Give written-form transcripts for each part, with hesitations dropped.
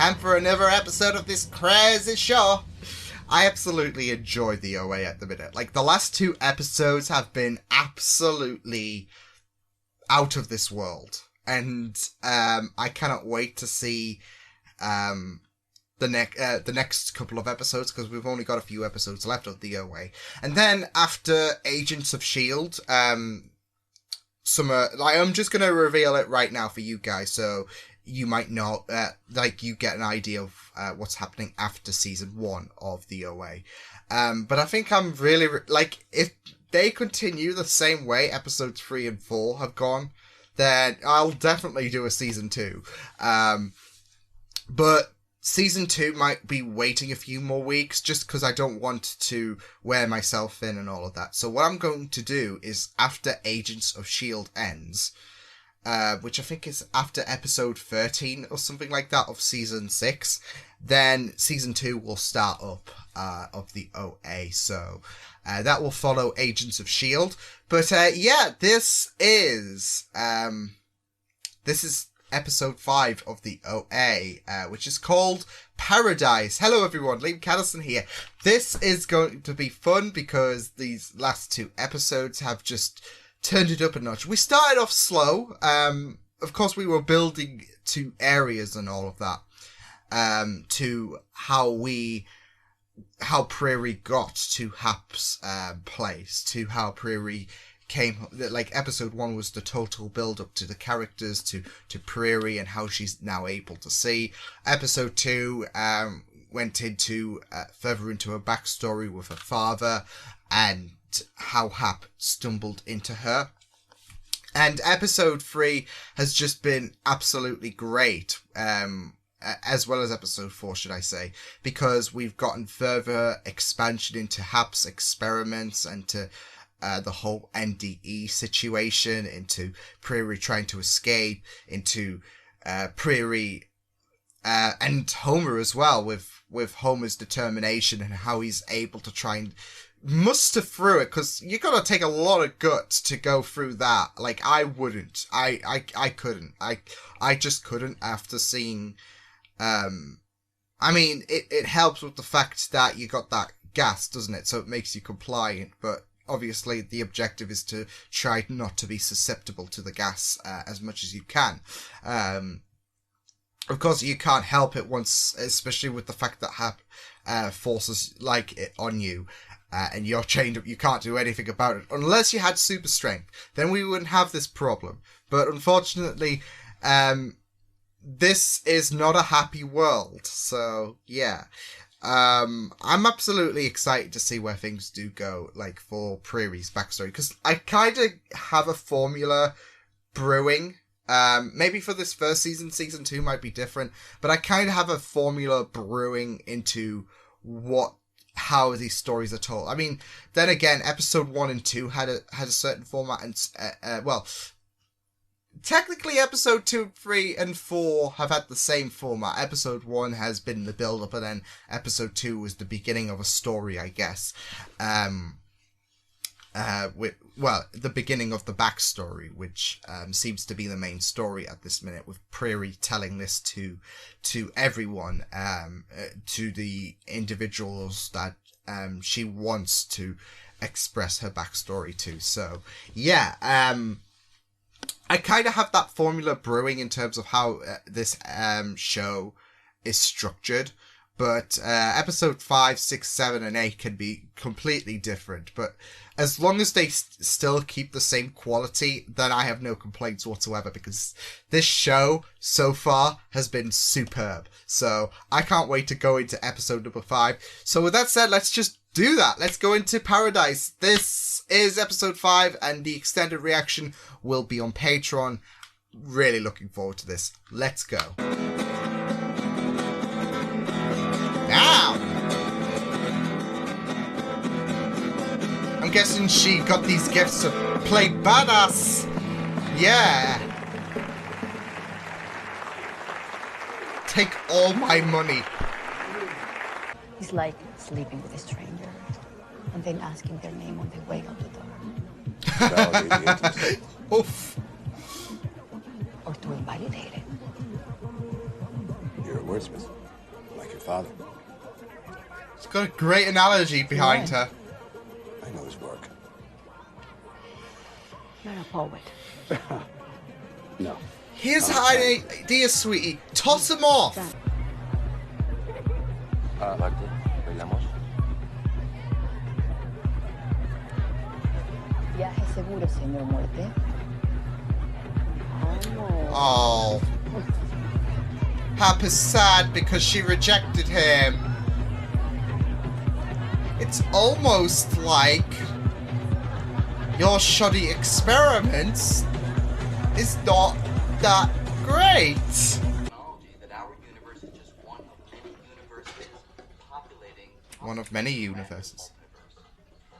time for another episode of this crazy show. I absolutely enjoy the OA at the minute. Like, the last 2 episodes have been absolutely out of this world. And I cannot wait to see the next couple of episodes, because we've only got a few episodes left of the OA. And then after Agents of S.H.I.E.L.D., I'm just going to reveal it right now for you guys, so you might know, you get an idea of what's happening after season 1 of the OA. But I think I'm really, if they continue the same way episodes 3 and 4 have gone, then I'll definitely do a season 2. But season 2 might be waiting a few more weeks, just because I don't want to wear myself in and all of that. So what I'm going to do is, after Agents of S.H.I.E.L.D. ends, which I think is after episode 13 or something like that of season 6, then season 2 will start up of the OA. So that will follow Agents of S.H.I.E.L.D. But this is episode 5 of the OA, which is called Paradise. Hello everyone, Liam Catterson here. This is going to be fun because these last 2 episodes have just turned it up a notch. We started off slow. Of course, we were building to areas and all of that, to how Prairie got to Hap's place, to how Prairie came. Like, episode 1 was the total build up to the characters, to Prairie and how she's now able to see. Episode 2 went into further into her backstory with her father and how Hap stumbled into her. And episode 3 has just been absolutely great, as well as episode 4, should I say, because we've gotten further expansion into Hap's experiments and to the whole NDE situation, into Prairie trying to escape, into Prairie and Homer as well, with Homer's determination and how he's able to try and muster through it, because you gotta take a lot of guts to go through that. Like, I wouldn't. I couldn't. I just couldn't after seeing. I mean, it helps with the fact that you got that gas, doesn't it? So it makes you compliant, but obviously the objective is to try not to be susceptible to the gas as much as you can. Of course, you can't help it once, especially with the fact that Hap forces it on you. And you're chained up, you can't do anything about it. Unless you had super strength, then we wouldn't have this problem. But unfortunately, this is not a happy world. So, yeah. I'm absolutely excited to see where things do go, for Prairie's backstory. Because I kind of have a formula brewing. Maybe for this first season, season 2 might be different. But I kind of have a formula brewing into how these stories are told. I mean, then again, episode 1 and 2 had a certain format, and technically episode 2, 3, and 4 have had the same format. Episode 1 has been the build-up, and then episode 2 was the beginning of a story, I guess. The beginning of the backstory, which seems to be the main story at this minute, with Prairie telling this to everyone, to the individuals that she wants to express her backstory to. So, yeah, I kind of have that formula brewing in terms of how this show is structured. But episode 5, 6, 7, and 8 can be completely different. But as long as they still keep the same quality, then I have no complaints whatsoever, because this show so far has been superb. So I can't wait to go into episode number 5. So with that said, let's just do that. Let's go into Paradise. This is episode 5, and the extended reaction will be on Patreon. Really looking forward to this. Let's go. Now, I'm guessing she got these gifts to play badass. Yeah. Take all my money. It's like sleeping with a stranger and then asking their name on the way out the door. Validate the intimacy. Oof. Or to invalidate it. You're a wordsmith. father. It's got a great analogy behind her. I know his work. You're a poet. No. Here's an idea, sweetie. Toss him off. Viaje seguro, señor Muerte. Oh. Hap is sad because she rejected him. It's almost like your shoddy experiments is not that great. That our universe is just one of many universes populating. One of many universes.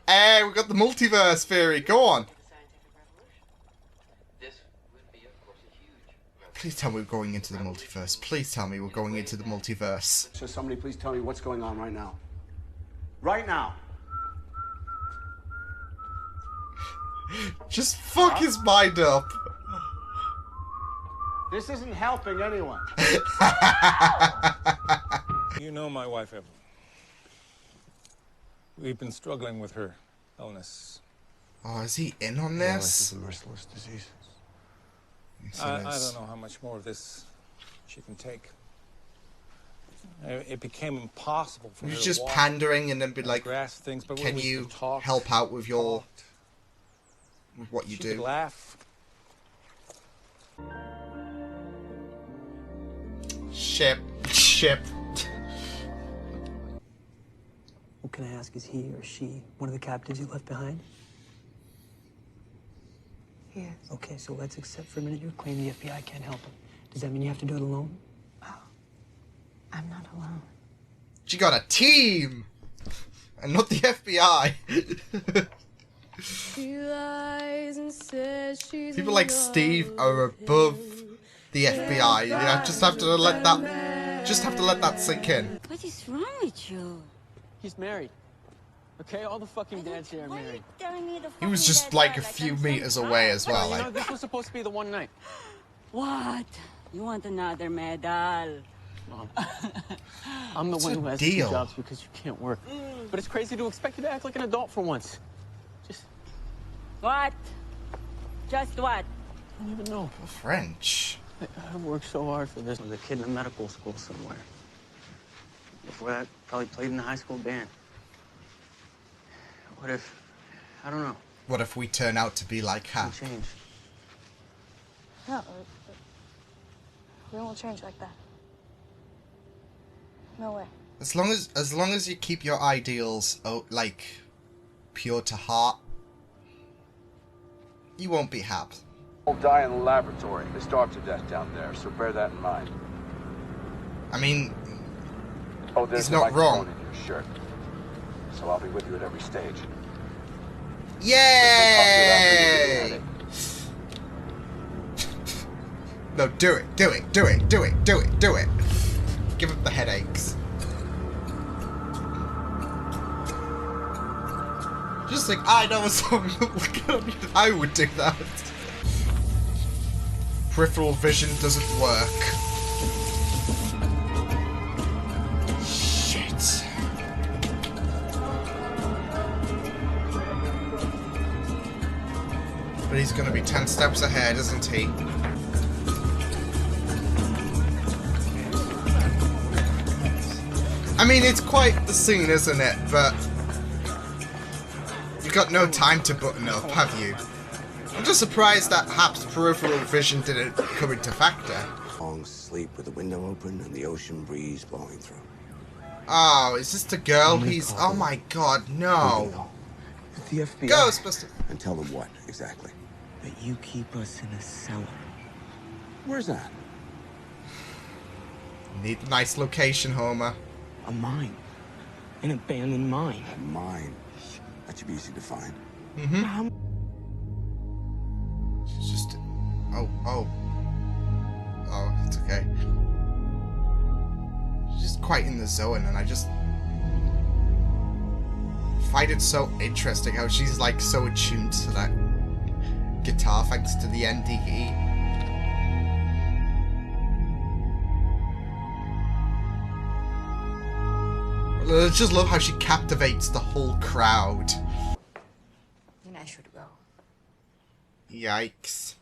Hey, we got the multiverse theory. Go on. This would be, of course, a huge. Please tell me we're going into the multiverse. Please tell me we're going into the multiverse. So somebody please tell me what's going on right now. Right now. Just fuck his mind up. This isn't helping anyone. You know my wife, Evelyn. We've been struggling with her illness. Oh, is he in on This this? is a merciless disease. Yes, I it don't is. know how much more of this she can take. It became impossible for her He's to just walk pandering and then be and like, grasp things. But when can we you talked, help out with your talked, with what you she could do? laugh. Ship. Well, can I ask, is he or she one of the captives you left behind? Yes. Okay, so let's accept for a minute your claim the FBI can't help him. Does that mean you have to do it alone? I'm not alone. She got a team, and not the FBI. People like Steve are above the FBI. You know, just have to let that sink in. What is wrong with you? He's married. Okay, all the fucking dads here are Why are you married. telling me the He was fucking just dead like guy a few I'm meters some away guy? as well. You know, Like, this was supposed to be the one night. What? You want another medal? Mom, I'm the What's one the who has deal? two jobs because you can't work. But it's crazy to expect you to act like an adult for once. Just, What? Just what? I don't even know. French. I worked so hard for this. I was a kid in a medical school somewhere. Before that, probably played in the high school band. What if, I don't know, What if we turn out to be like it'll Hap? change? No, we won't change like that. No way. As long as you keep your ideals like pure to heart, you won't be Hap. Will die in the laboratory. They starved to death down there, so bear that in mind. I mean, Oh, there's he's a not microphone wrong. in your shirt. So I'll be with you at every stage. Yay! No, do it. Give him the headaches. Just like, I know a song. I would do that. Peripheral vision doesn't work. Shit. But he's gonna be 10 steps ahead, isn't he? I mean, it's quite the scene, isn't it? But you've got no time to button up, have you? I'm just surprised that Hap's peripheral vision didn't come into factor. Long sleep with the window open and the ocean breeze blowing through. Oh, is this the girl he's... Oh my god, no. The FBI. Ghostbusters. And tell them what, exactly? That you keep us in a cellar. Where's that? Need a nice location, Homer. A mine. An abandoned mine. Mine. That should be easy to find. Mm-hmm. She's just... Oh, it's okay. She's just quite in the zone, and I just find it so interesting how she's like so attuned to that guitar thanks to the NDE. I just love how she captivates the whole crowd. Then I should go. Yikes.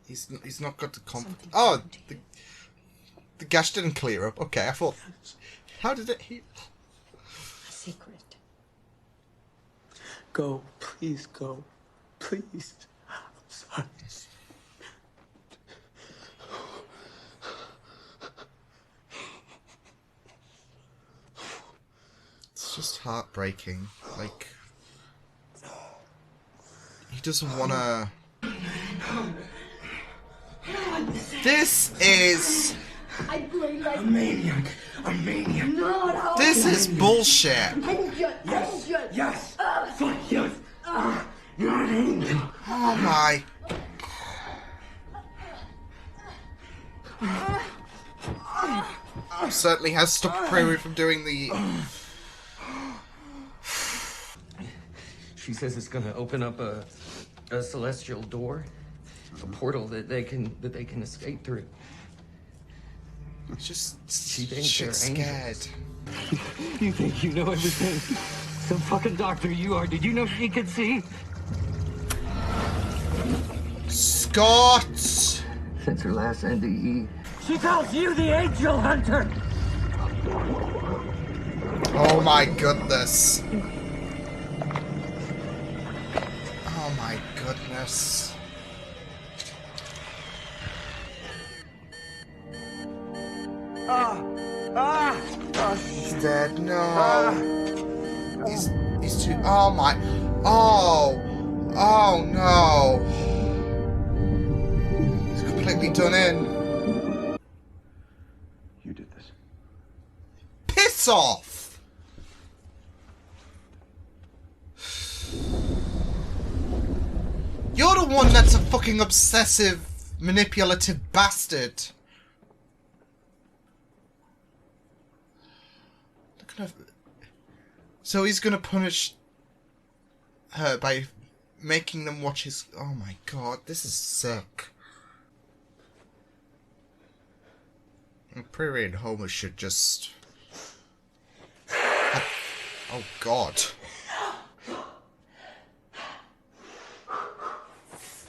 He's not got the Oh, the gash didn't clear up. Okay, I thought... How did it heal? A secret. Go, please go. Please. I'm sorry. It's just heartbreaking. Like... He doesn't wanna... This is... A maniac. A maniac. This is bullshit. Yes. Fuck yes. You're an angel. Oh my... Certainly has stopped Prairie from doing the... She says it's gonna open up a celestial door, a portal that they can escape through. Just she thinks shit's they're scared. You think you know everything? Some fucking doctor you are. Did you know she could see? Scott! Since her last NDE. She calls you the angel hunter. Oh my goodness. Oh my goodness. He's dead. No. He's too. Oh my. Oh. Oh no. He's completely done in. You did this. Piss off. You're the one that's a fucking obsessive, manipulative bastard. So he's gonna punish her by making them watch his... Oh my god, this is sick. Prairie and Homer should just... Oh god.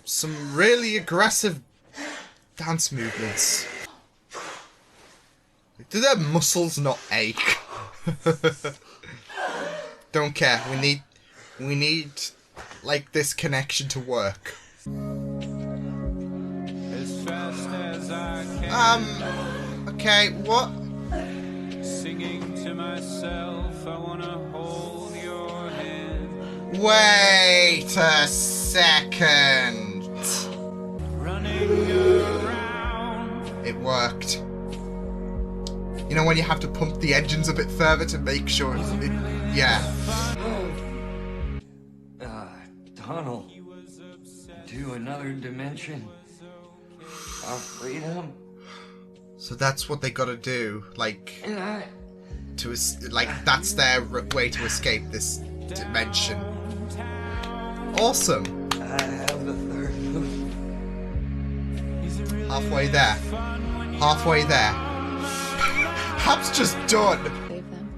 Some really aggressive dance movements. Do their muscles not ache? Don't care. We need like this connection to work. As fast as I can. Okay, what? Singing to myself, I wanna hold your hand. Wait a second. Running around. It worked. You know when you have to pump the engines a bit further to make sure it, yeah. Tunnel to another dimension of freedom. So that's what they gotta do, like, that's their way to escape this dimension. Awesome. I have the third move. Halfway there. Halfway there. Hap's just done. Save them.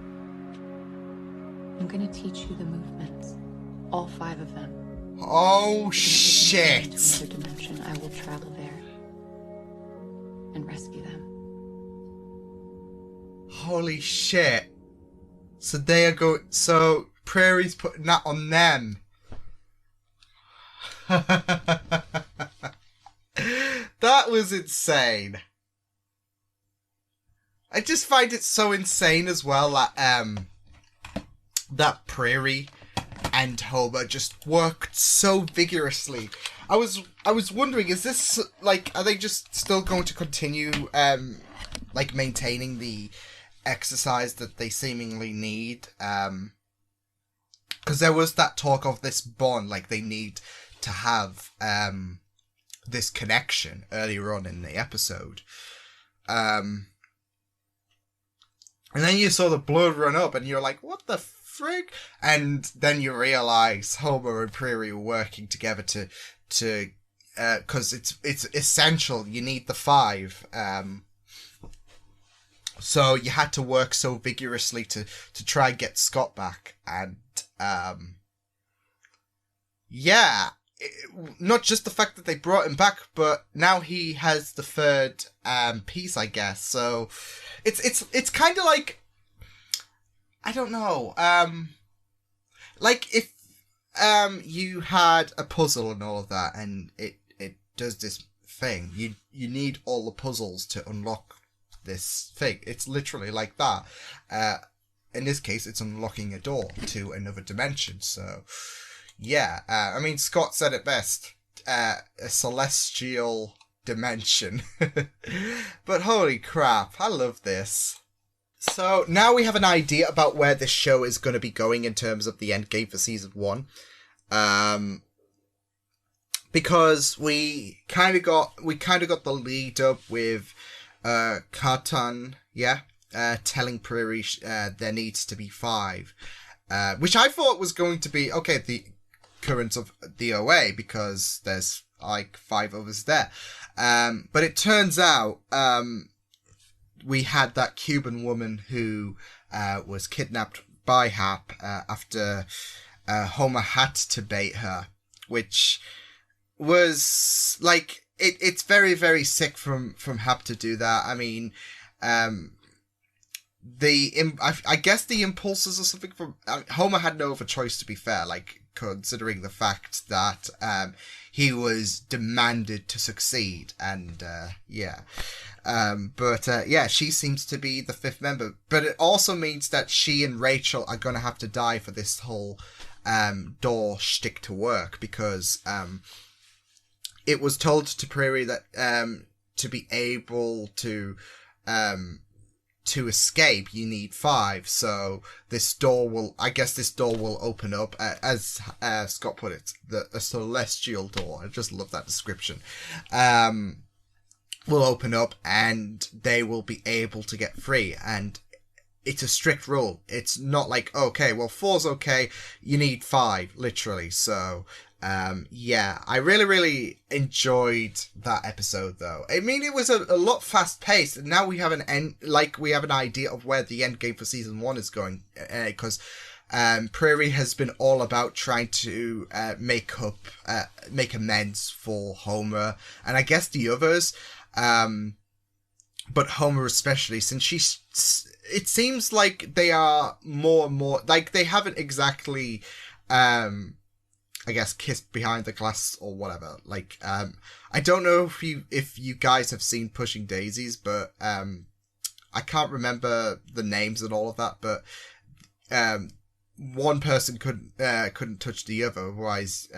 I'm gonna teach you the movements. All 5 of them. Oh shit. Another dimension. I will travel there and rescue them. Holy shit. So they are so Prairie's putting that on them. That was insane. I just find it so insane as well that that Prairie and Homer just worked so vigorously. I was wondering, is this like, are they just still going to continue like maintaining the exercise that they seemingly need? Because there was that talk of this bond, like they need to have this connection earlier on in the episode. And then you saw the blood run up and you're like, what the frig? And then you realise Homer and Prairie were working together to because it's essential. You need the 5. So you had to work so vigorously to try and get Scott back. And, yeah, not just the fact that they brought him back, but now he has the third piece, I guess. So it's kind of like, I don't know, like if you had a puzzle and all of that, and it does this thing, you need all the puzzles to unlock this thing. It's literally like that. In this case, it's unlocking a door to another dimension. So yeah, I mean, Scott said it best, a celestial dimension. But holy crap, I love this. So now we have an idea about where this show is going to be going in terms of the end game for season 1. Because we kind of got the lead up with Catterson, telling Prairie there needs to be 5, which I thought was going to be the current of the OA, because there's like 5 of us there, but it turns out we had that Cuban woman who was kidnapped by Hap after Homer had to bait her, which was like it's very, very sick from Hap to do that. I mean, I guess the impulses or something from Homer had no other choice, to be fair, like considering the fact that he was demanded to succeed, and she seems to be the 5th member, but it also means that she and Rachel are going to have to die for this whole door shtick to work, because it was told to Prairie that to be able to escape, you need 5. So this door will open up, as Scott put it, a celestial door. I just love that description. Will open up and they will be able to get free. And it's a strict rule. It's not like, okay, well, 4's okay, you need 5, literally. So I really, really enjoyed that episode, though. I mean, it was a lot fast paced, and now we have an idea of where the end game for season 1 is going, because Prairie has been all about trying to make amends for Homer, and I guess the others, but Homer especially, since it seems like they are more and more, like, they haven't exactly I guess kissed behind the glass or whatever. Like, I don't know if you guys have seen Pushing Daisies, but I can't remember the names and all of that. But one person couldn't touch the other, otherwise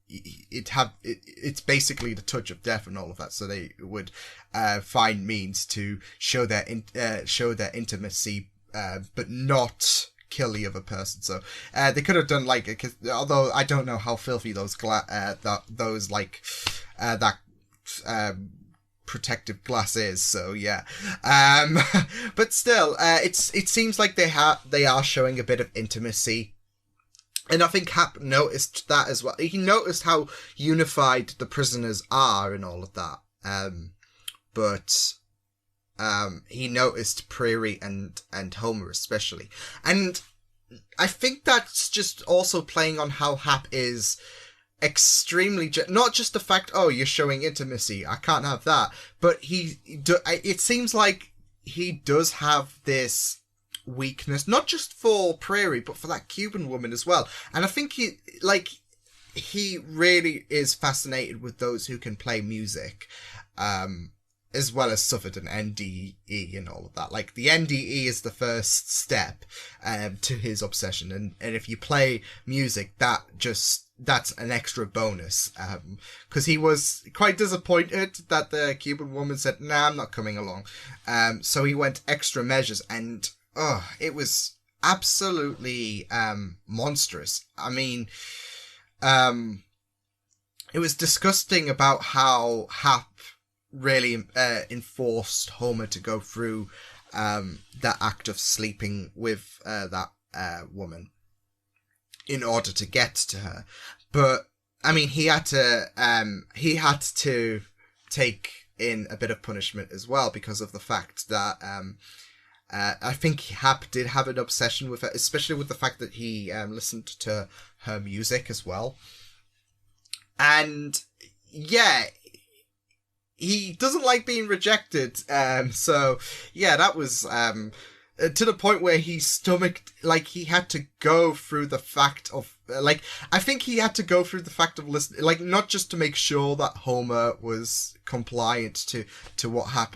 it's basically the touch of death and all of that. So they would find means to show their intimacy, but not kill the other person. So they could have done although I don't know how filthy those protective glass is. So yeah, but still, it seems like they are showing a bit of intimacy. And I think Hap noticed that as well. He noticed how unified the prisoners are and all of that. But he noticed Prairie and Homer especially. And I think that's just also playing on how Hap is extremely... not just the fact, oh, you're showing intimacy, I can't have that. But it seems like he does have this weakness, not just for Prairie, but for that Cuban woman as well. And I think he really is fascinated with those who can play music, as well as suffered an NDE and all of that. Like, the NDE is the first step to his obsession, and if you play music, that's an extra bonus, because he was quite disappointed that the Cuban woman said, nah, I'm not coming along. So he went extra measures, and it was absolutely monstrous. I mean, it was disgusting about how Hap really enforced Homer to go through that act of sleeping with that woman in order to get to her. But I mean, he had to take in a bit of punishment as well because of the fact that I think Hap did have an obsession with her, especially with the fact that he listened to her music as well. And yeah, he doesn't like being rejected. So yeah, that was to the point where he stomached, like, he had to go through the fact of, like, I think he had to go through the fact of listening, like, not just to make sure that Homer was compliant to what Hap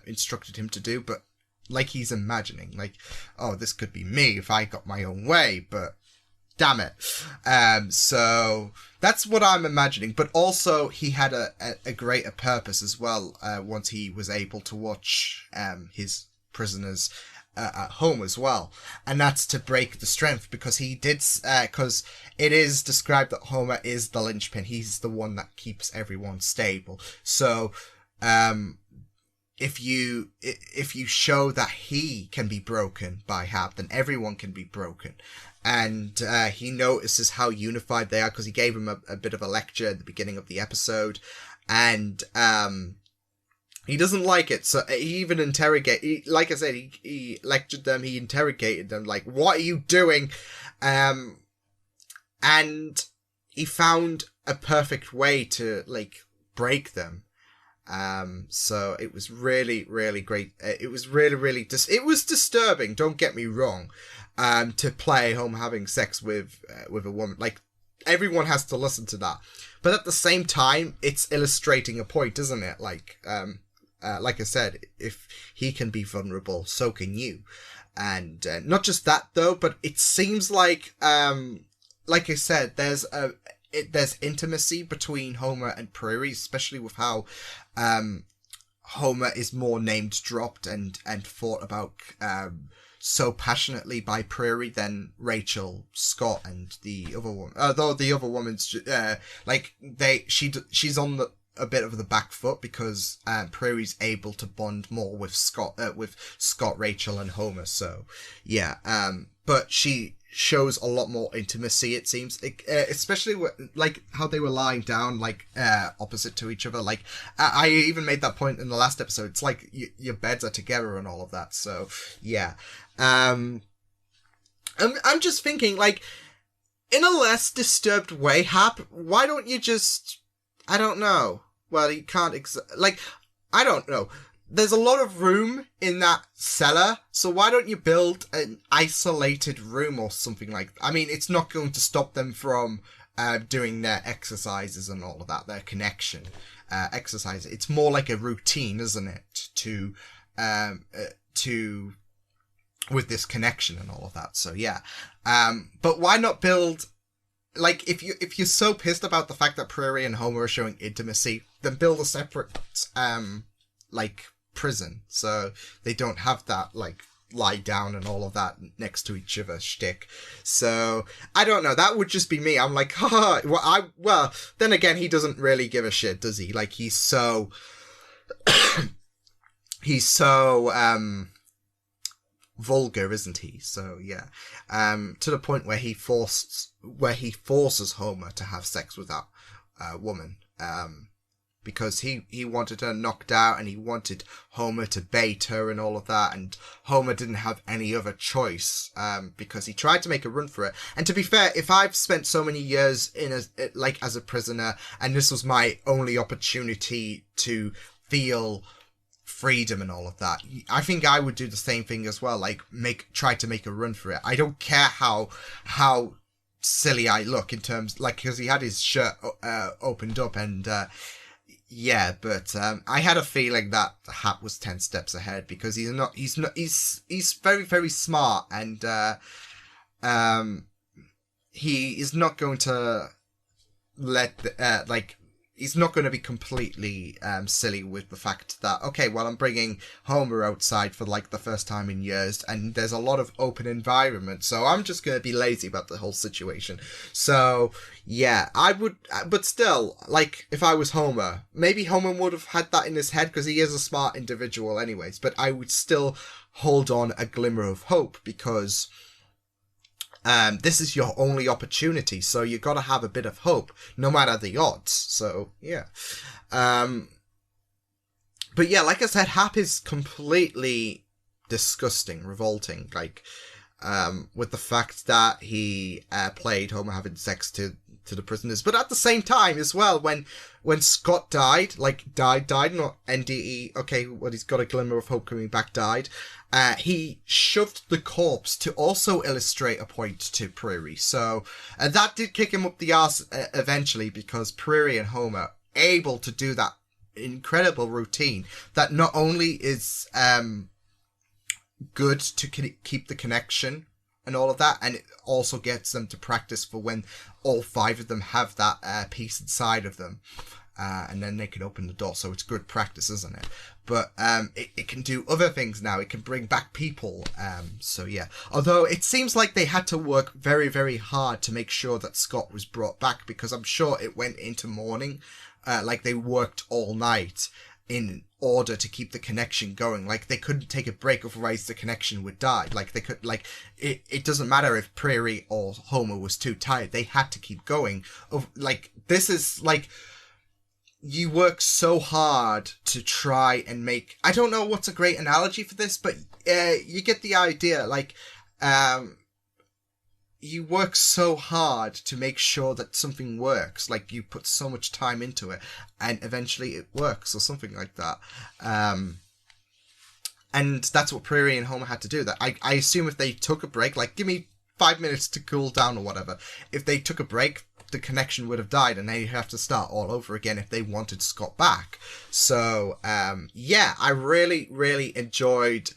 instructed him to do, but like he's imagining, like, oh, this could be me if I got my own way, but damn it. So that's what I'm imagining. But also he had a greater purpose as well once he was able to watch his prisoners at home as well, and that's to break the strength, because he did because it is described that Homer is the linchpin. He's the one that keeps everyone stable. So if you show that he can be broken by Hap, then everyone can be broken. And he notices how unified they are, because he gave him a bit of a lecture at the beginning of the episode, and he doesn't like it. So he even like I said, he lectured them, he interrogated them, like, what are you doing? And he found a perfect way to, like, break them. So it was really, really great. It was really, it was disturbing, don't get me wrong, to play home having sex with a woman. Like, everyone has to listen to that. But at the same time, it's illustrating a point, isn't it? Like I said, if he can be vulnerable, so can you. And not just that, though, but it seems like I said, there's intimacy between Homer and Prairie, especially with how Homer is more named dropped and thought about so passionately by Prairie than Rachel, Scott, and the other woman. Though the other woman's she's on a bit of the back foot, because Prairie's able to bond more with Scott, Rachel, and Homer. So yeah, but she shows a lot more intimacy, it seems, especially like how they were lying down, like opposite to each other. Like I even made that point in the last episode. It's like your beds are together and all of that. So yeah, I'm just thinking, like, in a less disturbed way, Hap, why don't you just, I don't know. Well, you can't I don't know. There's a lot of room in that cellar, so why don't you build an isolated room or something like that? I mean, it's not going to stop them from doing their exercises and all of that, their connection exercise. It's more like a routine, isn't it, to with this connection and all of that. So yeah, but why not build, like, if you're so pissed about the fact that Prairie and Homer are showing intimacy, then build a separate like prison, so they don't have that, like, lie down and all of that next to each other shtick. So I don't know, that would just be me. I'm like, haha. Well, then again, he doesn't really give a shit, does he? Like, he's so vulgar, isn't he? So yeah, to the point where he forces Homer to have sex with that woman, because he wanted her knocked out, and he wanted Homer to bait her and all of that, and Homer didn't have any other choice, because he tried to make a run for it. And to be fair, if I've spent so many years as a prisoner, and this was my only opportunity to feel freedom and all of that, I think I would do the same thing as well, like try to make a run for it. I don't care how silly I look in terms, like, because he had his shirt opened up, and yeah, but I had a feeling that Hap was 10 steps ahead, because he's very, very smart, and he is not going to let he's not going to be completely silly with the fact that, okay, well, I'm bringing Homer outside for, like, the first time in years, and there's a lot of open environment, so I'm just going to be lazy about the whole situation. So yeah, I would, but still, like, if I was Homer, maybe Homer would have had that in his head, because he is a smart individual anyways, but I would still hold on a glimmer of hope, because this is your only opportunity, so you got to have a bit of hope, no matter the odds. So yeah, But yeah, like I said, Hap is completely disgusting, revolting. Like, with the fact that he played Homer having sex to the prisoners, but at the same time as well, when Scott died, not NDE. Okay, well, he's got a glimmer of hope coming back. Died. He shoved the corpse to also illustrate a point to Prairie. So that did kick him up the arse eventually, because Prairie and Homer are able to do that incredible routine that not only is good to keep the connection and all of that, and it also gets them to practice for when all 5 of them have that piece inside of them, and then they can open the door. So it's good practice, isn't it? But it can do other things now. It can bring back people. So yeah, although it seems like they had to work very, very hard to make sure that Scott was brought back, because I'm sure it went into morning. Like they worked all night in order to keep the connection going. Like they couldn't take a break, otherwise the connection would die. Like they could, like it doesn't matter if Prairie or Homer was too tired, they had to keep going. Like this is like, you work so hard to try and make, I don't know what's a great analogy for this, but you get the idea. Like you work so hard to make sure that something works. Like you put so much time into it, and eventually it works, or something like that. And that's what Prairie and Homer had to do. That I assume if they took a break, like give me 5 minutes to cool down or whatever, if they took a break, the connection would have died, and they'd have to start all over again if they wanted Scott back. So yeah, I really, really enjoyed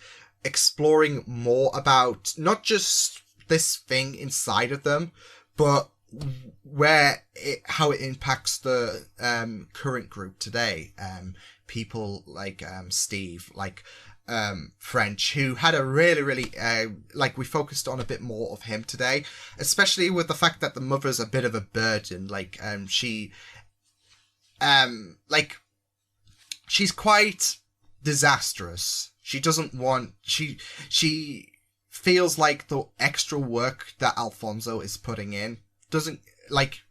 exploring more about not just this thing inside of them, but how it impacts the current group today. People like Steve, like French, who had a really, really we focused on a bit more of him today, especially with the fact that the mother's a bit of a burden. Like she's quite disastrous. She doesn't want, she feels like the extra work that Alfonso is putting in doesn't, like,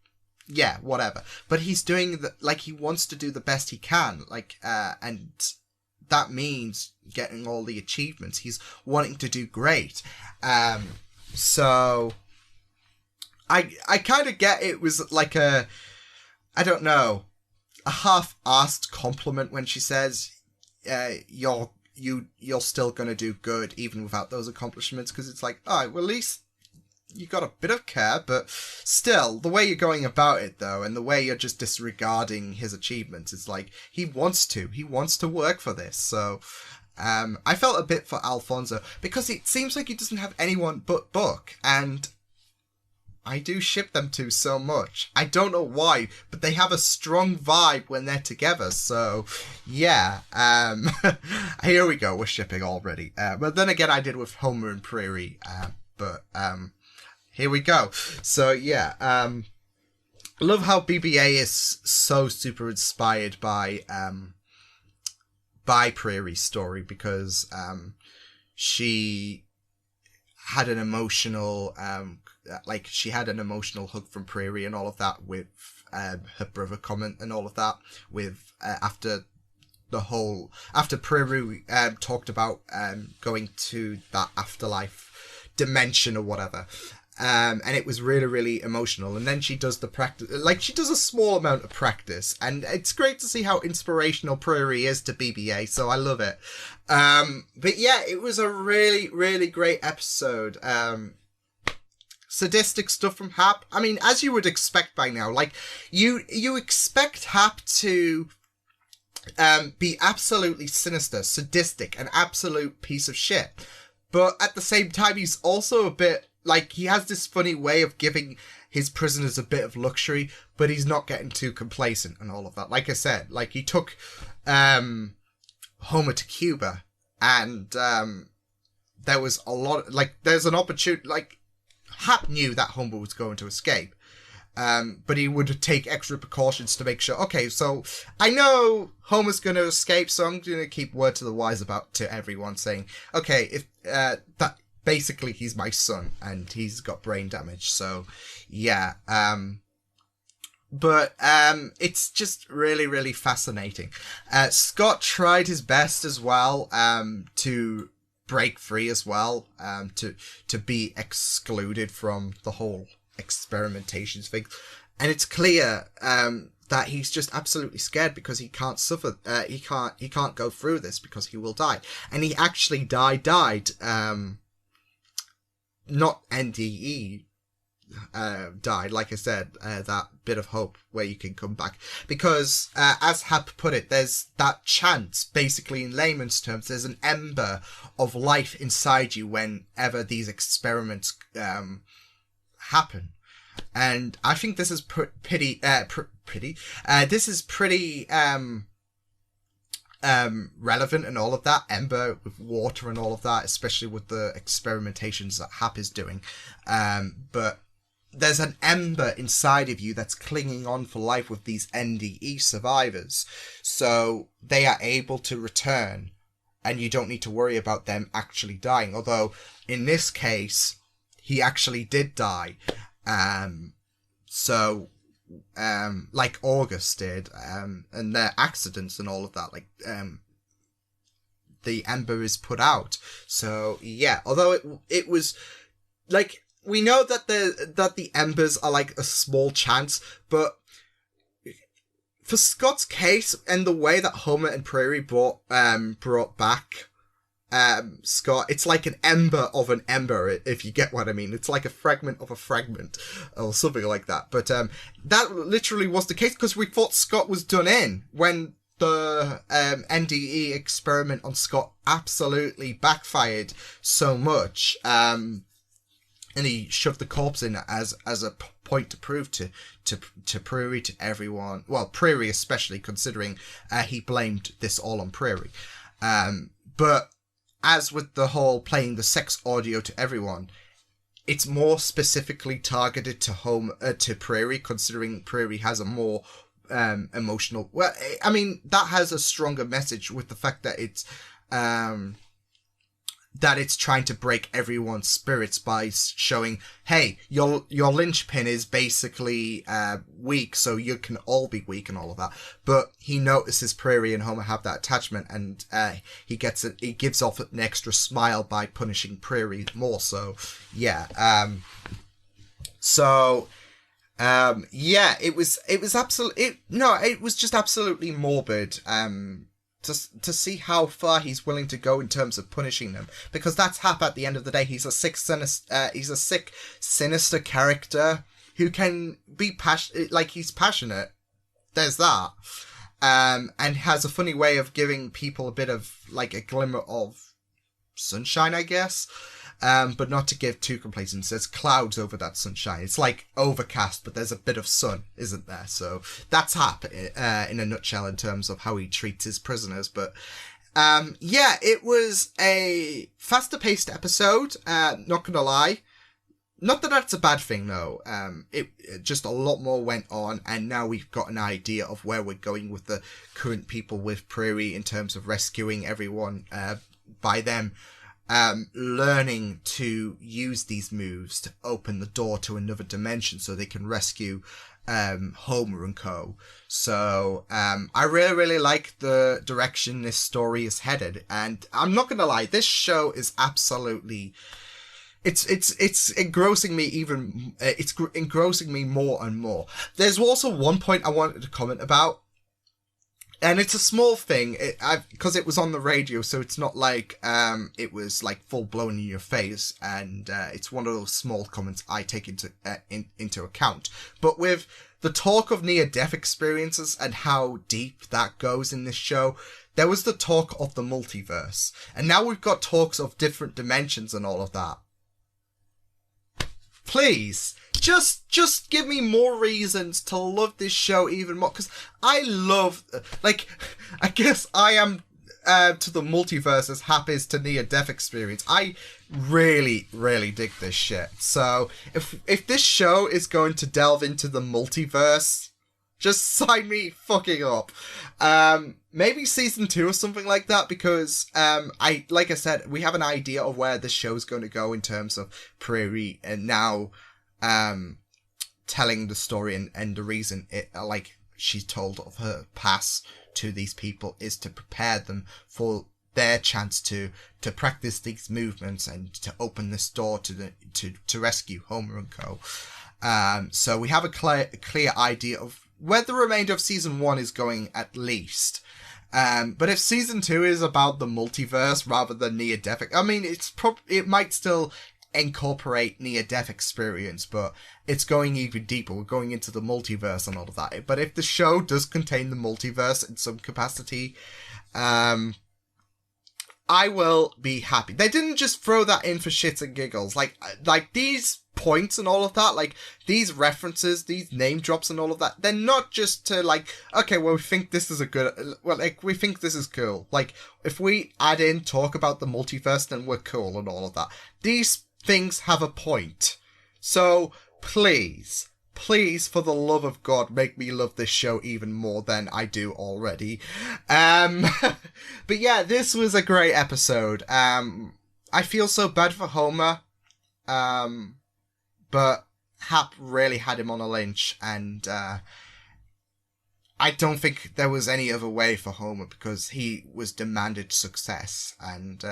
yeah, whatever. But he's doing he wants to do the best he can, and that means getting all the achievements. He's wanting to do great. So I kind of get it was like a half-assed compliment when she says, you're still going to do good even without those accomplishments, because it's like, oh, well, at least you got a bit of care, but still, the way you're going about it, though, and the way you're just disregarding his achievements, it's like, he wants to work for this. So I felt a bit for Alfonso, because it seems like he doesn't have anyone but Buck, and I do ship them two so much. I don't know why, but they have a strong vibe when they're together. So, yeah. Here we go. We're shipping already. But then again, I did with Homer and Prairie. But here we go. So, yeah. Love how BB-8 is so super inspired by Prairie's story, because she had an emotional she had an emotional hug from Prairie and all of that, with her brother comment and all of that, with after Prairie talked about going to that afterlife dimension or whatever, and it was really, really emotional. And then she does the practice, she does a small amount of practice, and it's great to see how inspirational Prairie is to BB-8, so I love it. But yeah, it was a really, really great episode. Sadistic stuff from Hap. I mean, as you would expect by now, you expect Hap to be absolutely sinister, sadistic, an absolute piece of shit. But at the same time, he's also a bit, he has this funny way of giving his prisoners a bit of luxury, but he's not getting too complacent and all of that. Like I said, he took Homer to Cuba, and there was a lot, there's an opportunity, Hap knew that Homer was going to escape, but he would take extra precautions to make sure, okay, so I know Homer's going to escape, so I'm going to keep word to the wise to everyone, saying, okay, if that basically he's my son, and he's got brain damage, so yeah. But it's just really, really fascinating. Scott tried his best as well to break free as well, to be excluded from the whole experimentations thing. And it's clear that he's just absolutely scared because he can't suffer. He can't go through this because he will die. And he actually died. Not NDE. Died, like I said, that bit of hope where you can come back, because as Hap put it, there's that chance, basically in layman's terms, there's an ember of life inside you whenever these experiments happen. And I think this is pretty relevant and all of that, ember with water and all of that, especially with the experimentations that Hap is doing. But there's an ember inside of you that's clinging on for life with these NDE survivors. So they are able to return and you don't need to worry about them actually dying. Although in this case, he actually did die. Like August did, and their accidents and all of that, like, the ember is put out. So yeah, although it was like, we know that the embers are like a small chance, but for Scott's case and the way that Homer and Prairie brought back Scott, it's like an ember of an ember, if you get what I mean. It's like a fragment of a fragment or something like that. But that literally was the case, because we thought Scott was done in when the NDE experiment on Scott absolutely backfired so much. And he shoved the corpse in as a point to prove to Prairie, to everyone. Well, Prairie especially, considering he blamed this all on Prairie. But as with the whole playing the sex audio to everyone, it's more specifically targeted to Prairie, considering Prairie has a more emotional. Well, I mean, that has a stronger message with the fact that it's trying to break everyone's spirits by showing, hey, your linchpin is basically weak, so you can all be weak and all of that. But he notices Prairie and Homer have that attachment, and he gives off an extra smile by punishing Prairie more. So yeah, it was just absolutely morbid. To see how far he's willing to go in terms of punishing them, because that's Hap at the end of the day. He's a sick, sinister character who can be he's passionate. There's that, and has a funny way of giving people a bit of like a glimmer of sunshine, I guess. But not to give too complacent. There's clouds over that sunshine. It's like overcast, but there's a bit of sun, isn't there? So that's Hap in a nutshell in terms of how he treats his prisoners. But it was a faster paced episode. Not gonna lie. Not that that's a bad thing, though. It just a lot more went on, and now we've got an idea of where we're going with the current people with Prairie in terms of rescuing everyone by them learning to use these moves to open the door to another dimension so they can rescue Homer and co. So I really, really like the direction this story is headed, and I'm not gonna lie, this show is absolutely it's engrossing me it's engrossing me more and more. There's also one point I wanted to comment about. And it's a small thing, because it was on the radio, so it's not like it was like full blown in your face, and it's one of those small comments I take into account. But with the talk of near-death experiences and how deep that goes in this show, there was the talk of the multiverse, and now we've got talks of different dimensions and all of that. Please, just give me more reasons to love this show even more, because I love, I guess I am to the multiverse as Hap is to near-death experience. I really, really dig this shit. So, if this show is going to delve into the multiverse, just sign me fucking up. Maybe season 2 or something like that, because like I said, we have an idea of where this show's going to go in terms of Prairie, and now telling the story, and the reason it, like, she's told of her past to these people is to prepare them for their chance to practice these movements and to open this door to rescue Homer and co. So we have a clear idea of where the remainder of season 1 is going, at least. But if season 2 is about the multiverse rather than near-death, I mean, it might still incorporate near-death experience, but it's going even deeper. We're going into the multiverse and all of that. But if the show does contain the multiverse in some capacity, I will be happy. They didn't just throw that in for shits and giggles. Like these points and all of that, like these references, these name drops and all of that, they're not just to like, okay, well, we think this is we think this is cool. Like, if we add in talk about the multiverse, then we're cool and all of that. These things have a point. So, please, for the love of God, make me love this show even more than I do already. But yeah, this was a great episode. I feel so bad for Homer. But Hap really had him on a lynch, and I don't think there was any other way for Homer, because he was demanded success, and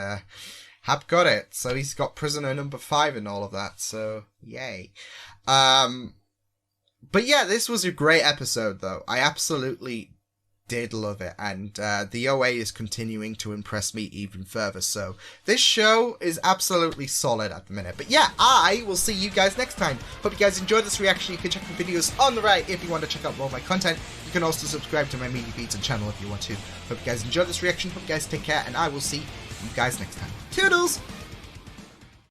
Hap got it. So he's got prisoner number 5 and all of that, so yay. But yeah, this was a great episode, though. I absolutely did love it, and the OA is continuing to impress me even further, so this show is absolutely solid at the minute. But yeah, I will see you guys next time. Hope you guys enjoyed this reaction. You can check the videos on the right if you want to check out more of my content. You can also subscribe to my media feeds and channel if you want to. Hope you guys enjoyed this reaction. Hope you guys take care, and I will see you guys next time. Toodles!